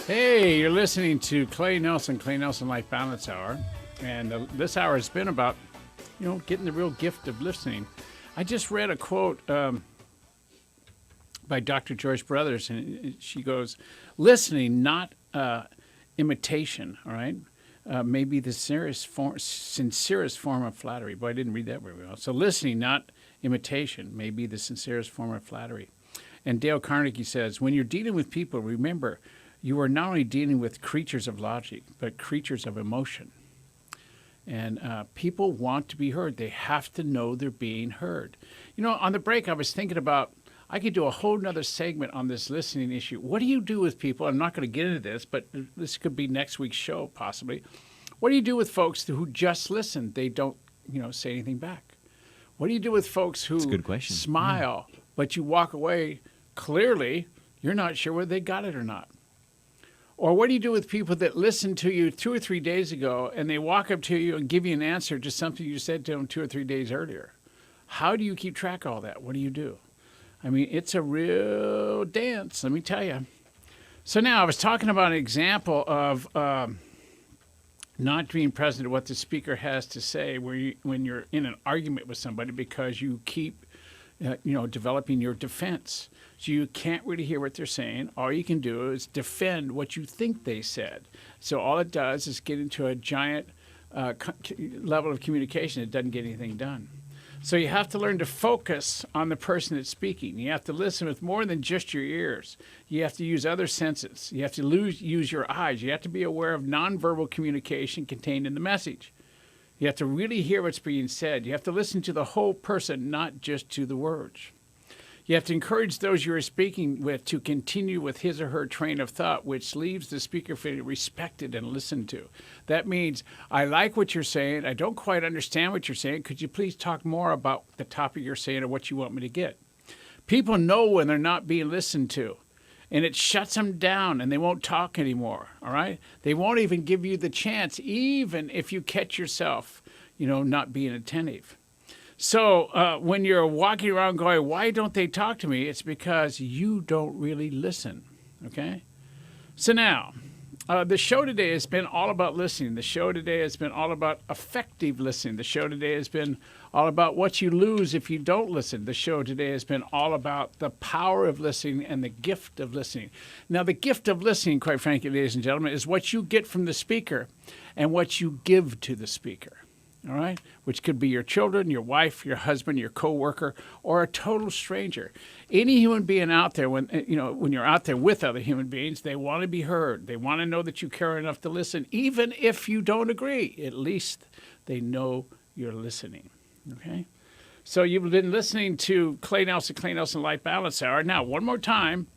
Hey, you're listening to Clay Nelson Life Balance Hour. And this hour has been about, getting the real gift of listening. I just read a quote by Dr. Joyce Brothers, and she goes, listening, not imitation, all right, may be the sincerest form of flattery. Boy, I didn't read that very well. So listening, not imitation, may be the sincerest form of flattery. And Dale Carnegie says, when you're dealing with people, remember, you are not only dealing with creatures of logic, but creatures of emotion. And people want to be heard. They have to know they're being heard. On the break, I was thinking about, I could do a whole nother segment on this listening issue. What do you do with people? I'm not going to get into this, but this could be next week's show, possibly. What do you do with folks who just listen? They don't, say anything back. What do you do with folks who That's a good question. smile, but you walk away, clearly, you're not sure whether they got it or not? Or what do you do with people that listen to you 2 or 3 days ago and they walk up to you and give you an answer to something you said to them 2 or 3 days earlier? How do you keep track of all that? What do you do? I mean, it's a real dance, let me tell you. So now I was talking about an example of not being present to what the speaker has to say when you're in an argument with somebody because you keep developing your defense. So you can't really hear what they're saying. All you can do is defend what you think they said. So all it does is get into a giant level of communication. It doesn't get anything done. So you have to learn to focus on the person that's speaking. You have to listen with more than just your ears. You have to use other senses. You have to use your eyes. You have to be aware of nonverbal communication contained in the message. You have to really hear what's being said. You have to listen to the whole person, not just to the words. You have to encourage those you are speaking with to continue with his or her train of thought, which leaves the speaker feeling respected and listened to. That means, I like what you're saying. I don't quite understand what you're saying. Could you please talk more about the topic you're saying or what you want me to get? People know when they're not being listened to, and it shuts them down, and they won't talk anymore, all right? They won't even give you the chance, even if you catch yourself, not being attentive. So when you're walking around going, why don't they talk to me? It's because you don't really listen, okay? So now, the show today has been all about listening. The show today has been all about effective listening. The show today has been all about what you lose if you don't listen. The show today has been all about the power of listening and the gift of listening. Now, the gift of listening, quite frankly, ladies and gentlemen, is what you get from the speaker and what you give to the speaker. All right, which could be your children, your wife, your husband, your coworker, or a total stranger. Any human being out there, when you're out there with other human beings, they want to be heard. They want to know that you care enough to listen, even if you don't agree. At least they know you're listening. Okay, so you've been listening to Clay Nelson Life Balance Hour. Now, one more time.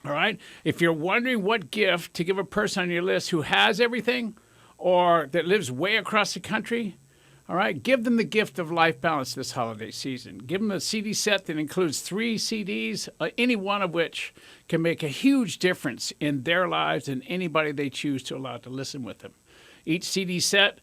All right, if you're wondering what gift to give a person on your list who has everything, or that lives way across the country, all right, give them the gift of life balance this holiday season. Give them a CD set that includes 3 CDs, any one of which can make a huge difference in their lives and anybody they choose to allow to listen with them. Each CD set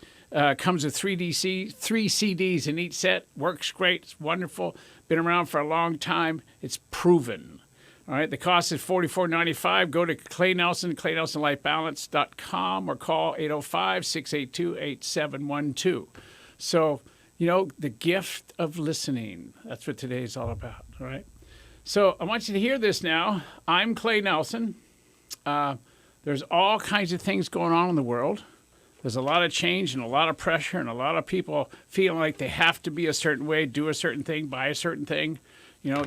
comes with 3 CDs in each set. Works great. It's wonderful. Been around for a long time. It's proven. All right, the cost is $44.95. Go to Clay Nelson, ClayNelsonLifeBalance.com, or call 805-682-8712. So, the gift of listening. That's what today is all about, all right? So I want you to hear this now. I'm Clay Nelson. There's all kinds of things going on in the world. There's a lot of change and a lot of pressure and a lot of people feeling like they have to be a certain way, do a certain thing, buy a certain thing.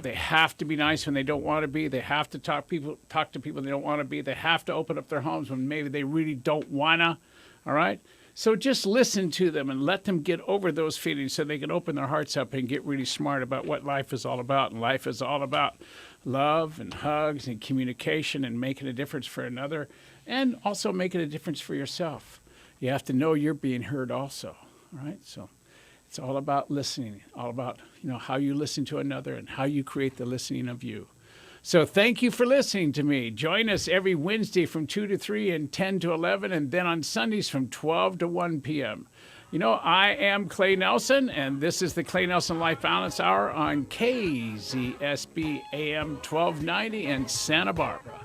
They have to be nice when they don't want to be. They have to talk to people they don't want to be. They have to open up their homes when maybe they really don't want to, all right? So just listen to them and let them get over those feelings so they can open their hearts up and get really smart about what life is all about. And life is all about love and hugs and communication and making a difference for another and also making a difference for yourself. You have to know you're being heard also, all right? So it's all about listening, all about, how you listen to another and how you create the listening of you. So thank you for listening to me. Join us every Wednesday from 2 to 3 and 10 to 11, and then on Sundays from 12 to 1 p.m. I am Clay Nelson, and this is the Clay Nelson Life Balance Hour on KZSB AM 1290 in Santa Barbara.